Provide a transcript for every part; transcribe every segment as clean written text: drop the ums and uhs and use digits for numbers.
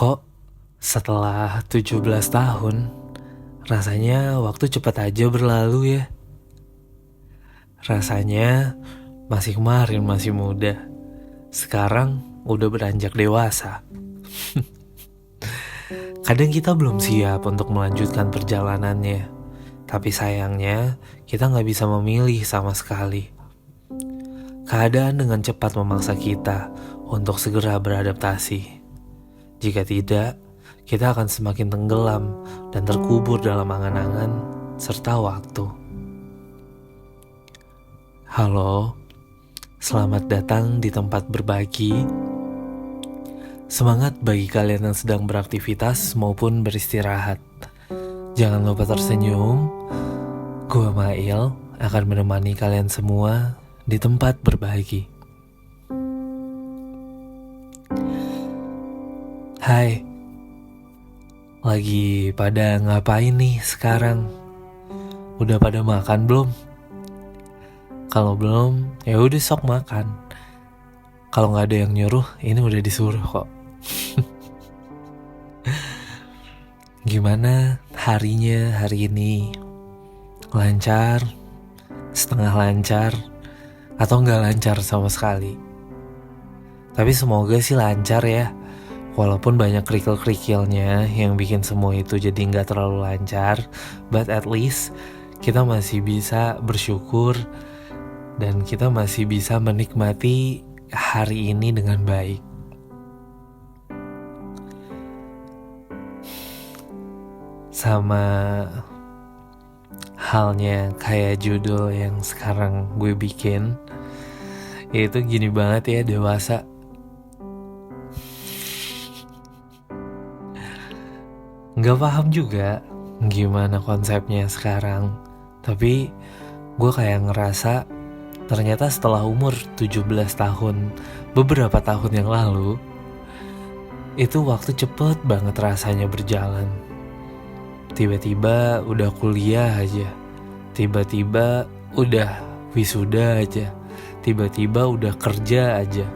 Kok setelah 17 tahun, rasanya waktu cepat aja berlalu ya. Rasanya masih kemarin masih muda. Sekarang udah beranjak dewasa. Kadang kita belum siap untuk melanjutkan perjalanannya. Tapi sayangnya kita gak bisa memilih sama sekali. Keadaan dengan cepat memaksa kita untuk segera beradaptasi. Jika tidak, kita akan semakin tenggelam dan terkubur dalam angan-angan serta waktu. Halo, selamat datang di tempat berbagi. Semangat bagi kalian yang sedang beraktivitas maupun beristirahat. Jangan lupa tersenyum. Gua Mail akan menemani kalian semua di tempat berbagi. Hai, lagi pada ngapain nih sekarang? Udah pada makan belum? Kalau belum, ya udah sok makan. Kalau nggak ada yang nyuruh, ini udah disuruh kok. Gimana harinya hari ini? Lancar? Setengah lancar? Atau nggak lancar sama sekali? Tapi semoga sih lancar ya. Walaupun banyak kerikil-kerikilnya yang bikin semua itu jadi nggak terlalu lancar, but at least kita masih bisa bersyukur dan kita masih bisa menikmati hari ini dengan baik. Sama halnya kayak judul yang sekarang gue bikin, yaitu gini banget ya, dewasa. Gak paham juga gimana konsepnya sekarang. Tapi gue kayak ngerasa ternyata setelah umur 17 tahun, beberapa tahun yang lalu, itu waktu cepet banget rasanya berjalan. Tiba-tiba udah kuliah aja, tiba-tiba udah wisuda aja, tiba-tiba udah kerja aja.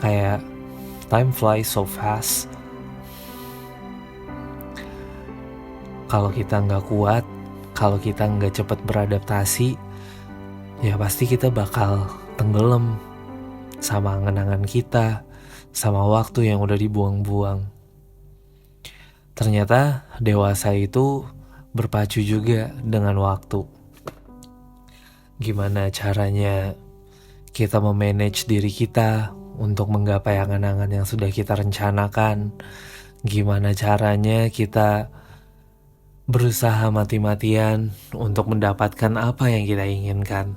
Kayak time flies so fast. Kalau kita nggak kuat, kalau kita nggak cepat beradaptasi, ya pasti kita bakal tenggelam sama angan-angan kita, sama waktu yang udah dibuang-buang. Ternyata dewasa itu berpacu juga dengan waktu. Gimana caranya kita memanage diri kita untuk menggapai angan-angan yang sudah kita rencanakan? Gimana caranya kita berusaha mati-matian untuk mendapatkan apa yang kita inginkan?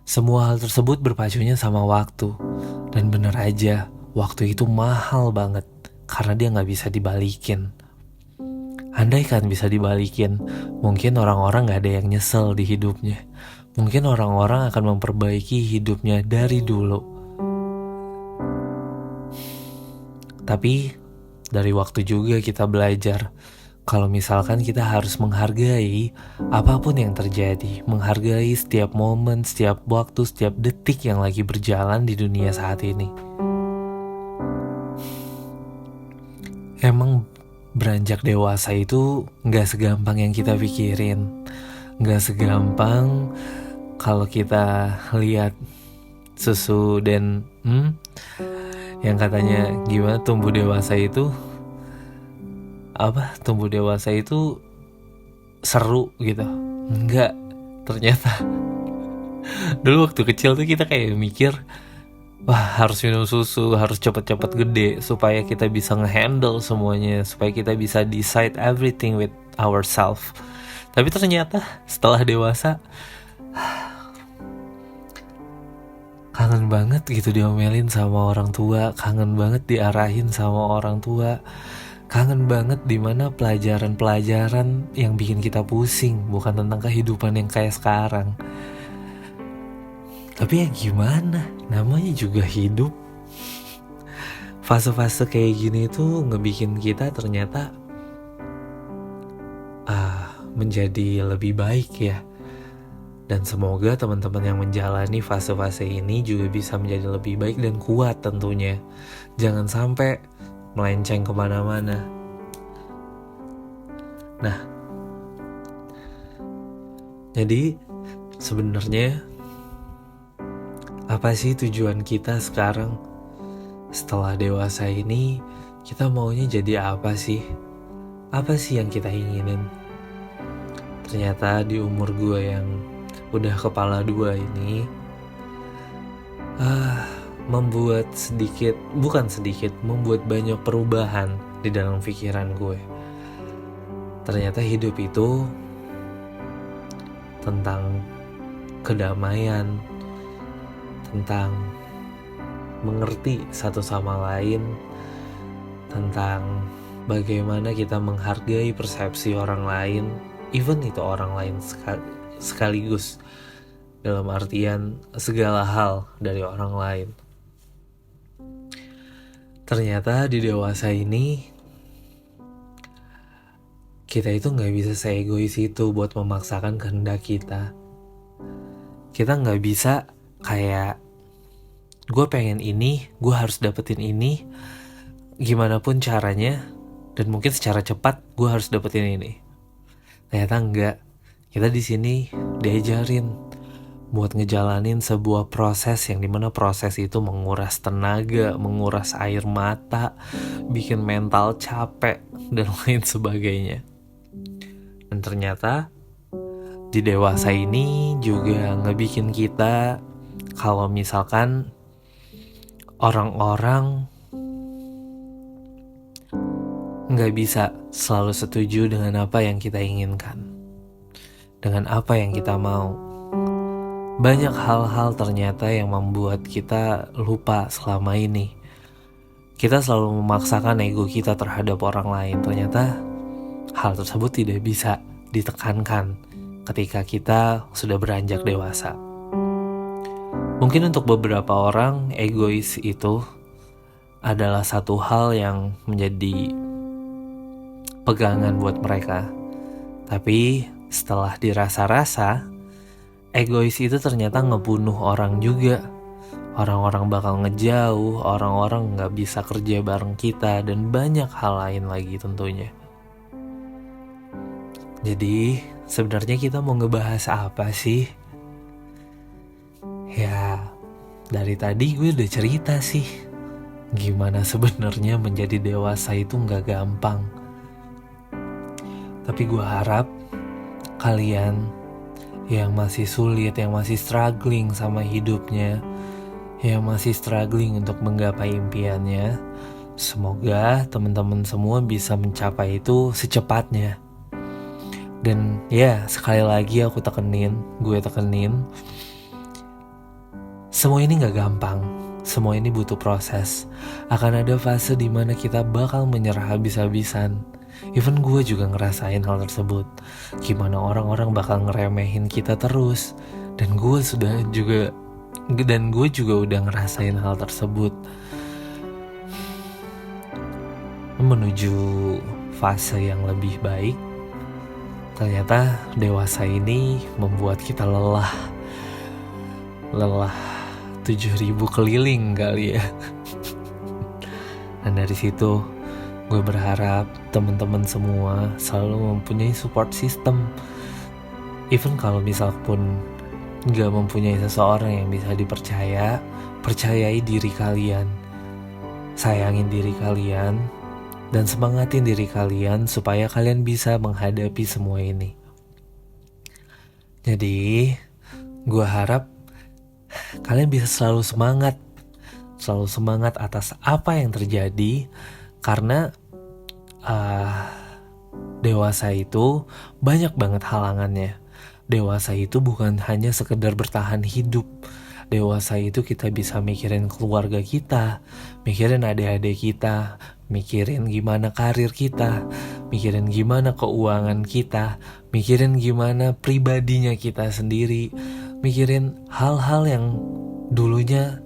Semua hal tersebut berpacunya sama waktu. Dan bener aja, waktu itu mahal banget karena dia gak bisa dibalikin. Andai kan bisa dibalikin, mungkin orang-orang gak ada yang nyesel di hidupnya. Mungkin orang-orang akan memperbaiki hidupnya dari dulu. Tapi dari waktu juga kita belajar kalau misalkan kita harus menghargai apapun yang terjadi, menghargai setiap momen, setiap waktu, setiap detik yang lagi berjalan di dunia saat ini. Emang beranjak dewasa itu gak segampang yang kita pikirin. Gak segampang kalau kita lihat susu dan yang katanya gimana tumbuh dewasa itu tumbuh dewasa itu seru gitu. Enggak, ternyata dulu waktu kecil tuh kita kayak mikir, wah harus minum susu, harus cepet-cepet gede supaya kita bisa ngehandle semuanya, supaya kita bisa decide everything with ourselves. Tapi ternyata setelah dewasa kangen banget gitu diomelin sama orang tua, kangen banget diarahin sama orang tua, kangen banget dimana pelajaran-pelajaran yang bikin kita pusing, bukan tentang kehidupan yang kayak sekarang. Tapi ya gimana, namanya juga hidup. Fase-fase kayak gini tuh ngebikin kita ternyata menjadi lebih baik ya. Dan semoga teman-teman yang menjalani fase-fase ini juga bisa menjadi lebih baik dan kuat tentunya. Jangan sampai melenceng kemana-mana. Nah, jadi sebenarnya apa sih tujuan kita sekarang? Setelah dewasa ini, kita maunya jadi apa sih? Apa sih yang kita inginin? Ternyata di umur gue yang udah kepala 2 ini, membuat membuat banyak perubahan di dalam pikiran gue. Ternyata hidup itu tentang kedamaian, tentang mengerti satu sama lain, tentang bagaimana kita menghargai persepsi orang lain, even itu orang lain sekaligus, dalam artian segala hal dari orang lain. Ternyata di dewasa ini kita itu gak bisa seegois itu buat memaksakan kehendak kita. Kita gak bisa kayak gue pengen ini, gue harus dapetin ini, gimana pun caranya, dan mungkin secara cepat gue harus dapetin ini. Ternyata enggak. Kita di sini diajarin buat ngejalanin sebuah proses yang dimana proses itu menguras tenaga, menguras air mata, bikin mental capek, dan lain sebagainya. Dan ternyata di dewasa ini juga ngebikin kita, kalau misalkan orang-orang gak bisa selalu setuju dengan apa yang kita inginkan, dengan apa yang kita mau. Banyak hal-hal ternyata yang membuat kita lupa selama ini. Kita selalu memaksakan ego kita terhadap orang lain. Ternyata hal tersebut tidak bisa ditekankan ketika kita sudah beranjak dewasa. Mungkin untuk beberapa orang, egois itu adalah satu hal yang menjadi pegangan buat mereka. Tapi setelah dirasa-rasa, egois itu ternyata ngebunuh orang juga. Orang-orang bakal ngejauh, orang-orang gak bisa kerja bareng kita, dan banyak hal lain lagi tentunya. Jadi sebenarnya kita mau ngebahas apa sih? Ya, dari tadi gue udah cerita sih gimana sebenarnya menjadi dewasa itu gak gampang. Tapi gue harap kalian yang masih sulit, yang masih struggling sama hidupnya, yang masih struggling untuk menggapai impiannya, semoga teman-teman semua bisa mencapai itu secepatnya. Dan ya, sekali lagi gue tekenin, semua ini gak gampang, semua ini butuh proses. Akan ada fase dimana kita bakal menyerah habis-habisan. Even gue juga ngerasain hal tersebut. Gimana orang-orang bakal ngeremehin kita terus. Dan gue juga udah ngerasain hal tersebut. Menuju fase yang lebih baik, ternyata dewasa ini membuat kita lelah 7.000 keliling kali ya. Dan dari situ gue berharap teman-teman semua selalu mempunyai support system. Even kalau misal pun gak mempunyai seseorang yang bisa dipercaya, percayai diri kalian, sayangin diri kalian, dan semangatin diri kalian supaya kalian bisa menghadapi semua ini. Jadi gue harap kalian bisa selalu semangat atas apa yang terjadi. Karena dewasa itu banyak banget halangannya. Dewasa itu bukan hanya sekedar bertahan hidup. Dewasa itu kita bisa mikirin keluarga kita, mikirin adik-adik kita, mikirin gimana karir kita, mikirin gimana keuangan kita, mikirin gimana pribadinya kita sendiri, mikirin hal-hal yang dulunya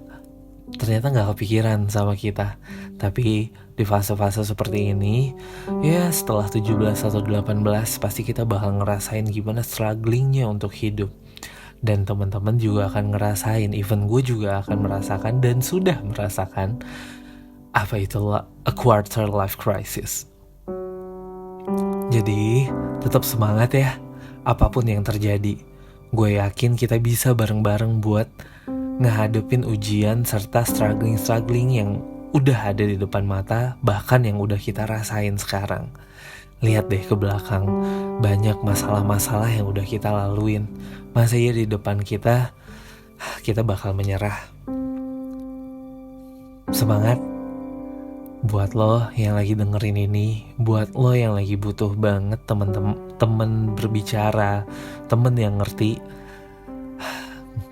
ternyata gak kepikiran sama kita. Tapi di fase-fase seperti ini, ya setelah 17 atau 18 pasti kita bakal ngerasain gimana strugglingnya untuk hidup. Dan teman-teman juga akan ngerasain, even gue juga akan merasakan dan sudah merasakan Apa itu a quarter life crisis? Jadi tetap semangat ya, apapun yang terjadi. Gue yakin kita bisa bareng-bareng buat ngehadapin ujian serta struggling yang udah ada di depan mata, bahkan yang udah kita rasain sekarang. Lihat deh ke belakang, banyak masalah-masalah yang udah kita laluin. Masa ya di depan kita bakal menyerah. Semangat buat lo yang lagi dengerin ini, buat lo yang lagi butuh banget temen berbicara, temen yang ngerti.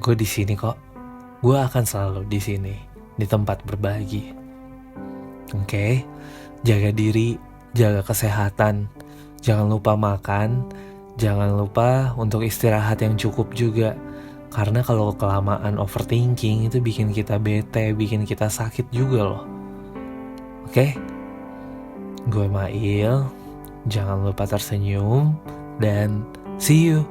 Gue di sini kok. Gue akan selalu di sini, di tempat berbagi. Oke? Jaga diri, jaga kesehatan, jangan lupa makan, jangan lupa untuk istirahat yang cukup juga. Karena kalau kelamaan overthinking itu bikin kita bete, bikin kita sakit juga loh. Oke? Gue Mail, jangan lupa tersenyum, dan see you.